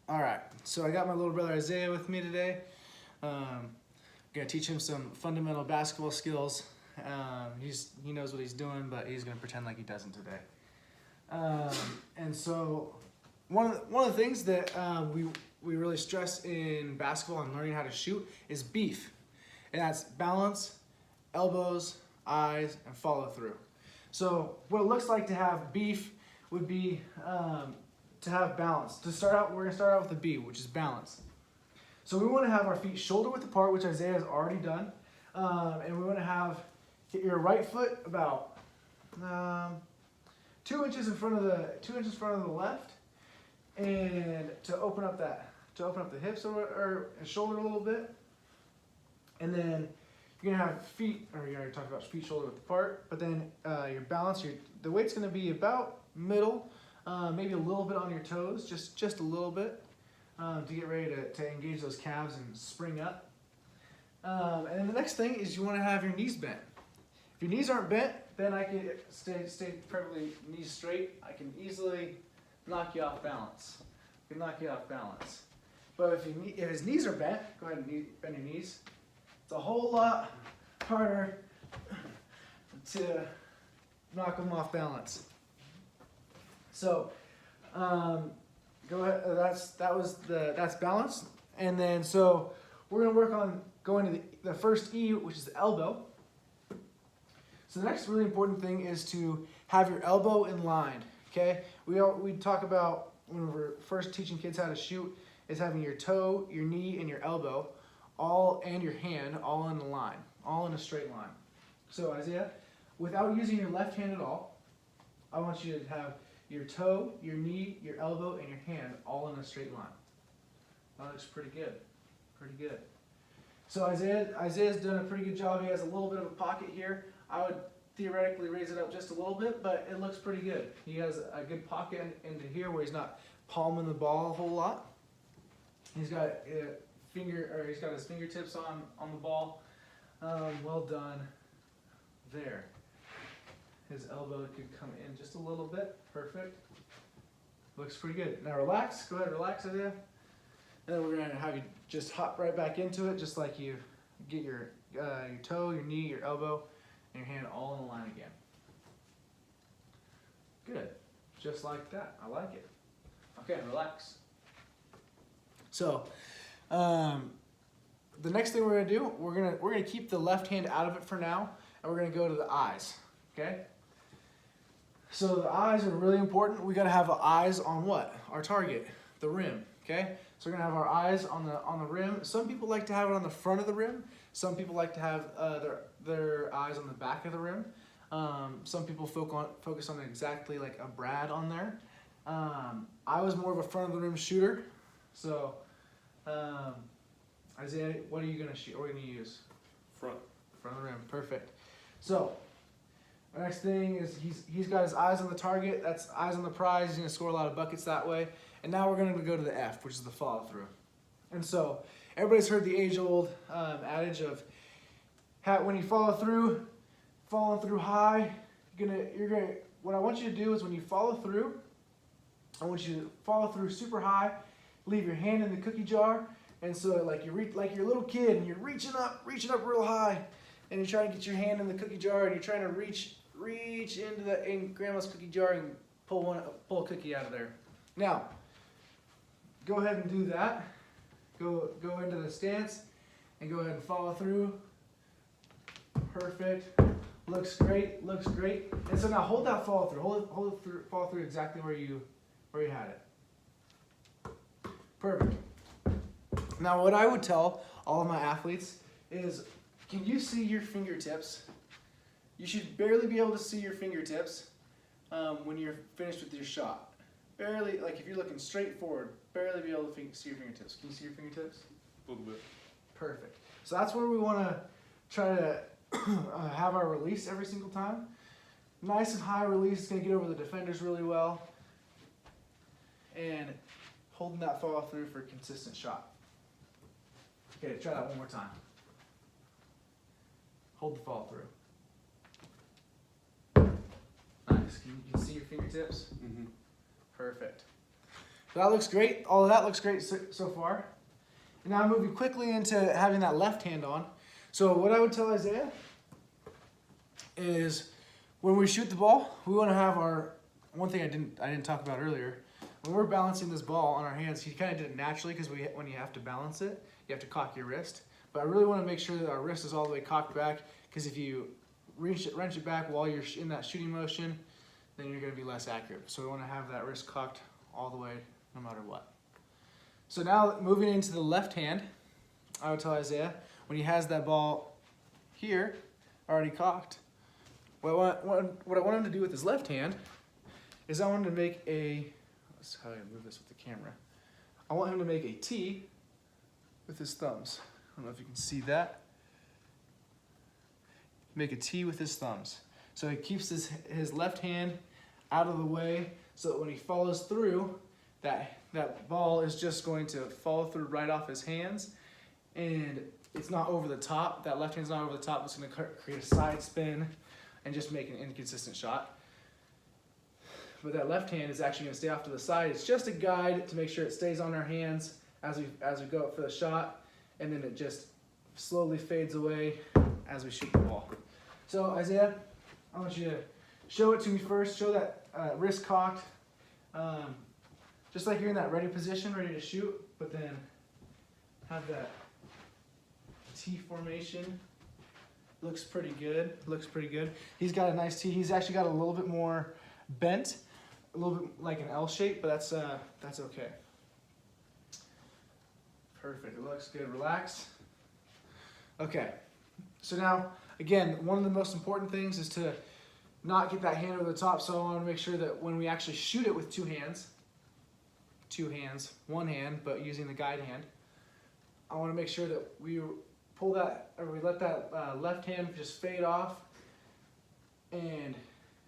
All right, so I got my little brother Isaiah with me today. Gonna teach him some fundamental basketball skills. He knows what he's doing, but he's gonna pretend like he doesn't today. And so one of the things that we really stress in basketball and learning how to shoot is beef, and that's balance, elbows, eyes, and follow through. So what it looks like to have beef would be to have balance. To start out, we're gonna start out with the B, which is balance. So we want to have our feet shoulder width apart, which Isaiah has already done, and we want to get your right foot about 2 inches in front of the left, and to open up the hips or shoulder a little bit, and then you're gonna have feet, or you already talked about feet shoulder width apart, but then your balance, the weight's gonna be about middle. Maybe a little bit on your toes, just a little bit, to get ready to engage those calves and spring up. And then the next thing is you want to have your knees bent. If your knees aren't bent, then I can stay perfectly knees straight. I can easily knock you off balance. But if his knees are bent, go ahead and bend your knees. It's a whole lot harder to knock them off balance. So, go ahead. That's balance, and then so we're gonna work on going to the first E, which is the elbow. So the next really important thing is to have your elbow in line. Okay, we talk about when we're first teaching kids how to shoot is having your toe, your knee, and your elbow, and your hand all in a line, all in a straight line. So Isaiah, without using your left hand at all, I want you to have your toe, your knee, your elbow, and your hand all in a straight line. That looks pretty good. So Isaiah's done a pretty good job. He has a little bit of a pocket here. I would theoretically raise it up just a little bit, but it looks pretty good. He has a good pocket into here where he's not palming the ball a whole lot. He's got he's got his fingertips on the ball. Well done there. His elbow could come in just a little bit. Perfect. Looks pretty good. Now relax. Go ahead, relax, Isaiah. And then we're going to have you just hop right back into it, just like you get your toe, your knee, your elbow, and your hand all in a line again. Good. Just like that. I like it. Okay, relax. So, the next thing we're going to do, we're going to keep the left hand out of it for now, and we're going to go to the eyes. Okay? So the eyes are really important. We got to have eyes on what? Our target, the rim. Okay? So we're gonna have our eyes on the rim. Some people like to have it on the front of the rim. Some people like to have their eyes on the back of the rim. Some people focus on exactly like a Brad on there. I was more of a front of the rim shooter. So Isaiah, what are you gonna shoot? What are you gonna use? Front of the rim. Perfect. So. The next thing is he's got his eyes on the target. That's eyes on the prize. He's going to score a lot of buckets that way. And now we're going to go to the F, which is the follow through. And so everybody's heard the age-old adage of when you following through high, what I want you to do is when you follow through, I want you to follow through super high, leave your hand in the cookie jar, and so like you're a little kid and you're reaching up real high, and you're trying to get your hand in the cookie jar and you're trying to reach into grandma's cookie jar and pull a cookie out of there. Now, go ahead and do that. Go into the stance and go ahead and follow through. Perfect. Looks great. And so now hold that follow through. Follow through exactly where you had it. Perfect. Now, what I would tell all of my athletes is, can you see your fingertips? You should barely be able to see your fingertips when you're finished with your shot. Barely, like if you're looking straight forward, barely be able to see your fingertips. Can you see your fingertips? a little bit. Perfect. So that's where we want to try to have our release every single time. Nice and high release is going to get over the defenders really well. And holding that follow through for a consistent shot. Okay, try that one more time. Hold the follow through. Nice. Can you see your fingertips? Mm-hmm. Perfect. So that looks great. All of that looks great so far. And now I'm moving quickly into having that left hand on. So what I would tell Isaiah is when we shoot the ball, we want to have our, one thing I didn't talk about earlier, when we're balancing this ball on our hands, he kind of did it naturally because when you have to balance it, you have to cock your wrist. But I really want to make sure that our wrist is all the way cocked back, because if you wrench it back while you're in that shooting motion, then you're going to be less accurate. So we want to have that wrist cocked all the way no matter what. So now moving into the left hand, I would tell Isaiah, when he has that ball here, already cocked, what I want him to do with his left hand is I want him to make a, let's how do I move this with the camera? I want him to make a T with his thumbs. I don't know if you can see that. Make a T with his thumbs. So he keeps his left hand out of the way so that when he follows through, that ball is just going to follow through right off his hands, and it's not over the top. That left hand's not over the top. It's going to create a side spin and just make an inconsistent shot. But that left hand is actually going to stay off to the side. It's just a guide to make sure it stays on our hands as we go up for the shot, and then it just slowly fades away as we shoot the ball. So Isaiah, I want you to show it to me first. Show that wrist cocked, just like you're in that ready position, ready to shoot, but then have that T formation. Looks pretty good. Looks pretty good. He's got a nice T. He's actually got a little bit more bent, a little bit like an L shape, but that's okay. Perfect. It looks good. Relax. Okay. So now, again, one of the most important things is to not get that hand over the top. So I want to make sure that when we actually shoot it with two hands, one hand, but using the guide hand, I want to make sure that we pull that, or we let that left hand just fade off, and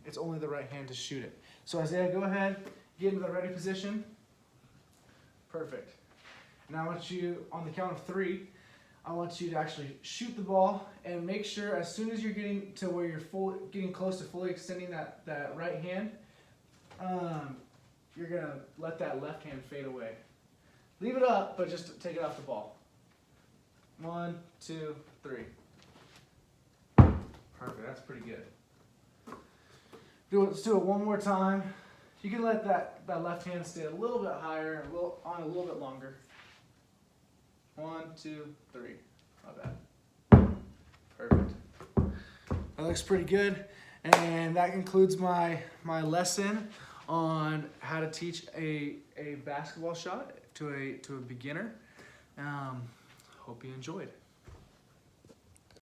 it's only the right hand to shoot it. So Isaiah, go ahead, get into the ready position. Perfect. Now I want you, on the count of 3, I want you to actually shoot the ball, and make sure as soon as you're getting to where you're getting close to fully extending that right hand, you're gonna let that left hand fade away. Leave it up, but just take it off the ball. 1, 2, 3. Perfect, that's pretty good. Let's do it one more time. You can let that left hand stay a little bit higher, on a little bit longer. 1, 2, 3. Not bad. Perfect. That looks pretty good. And that concludes my lesson on how to teach a basketball shot to a beginner. Hope you enjoyed.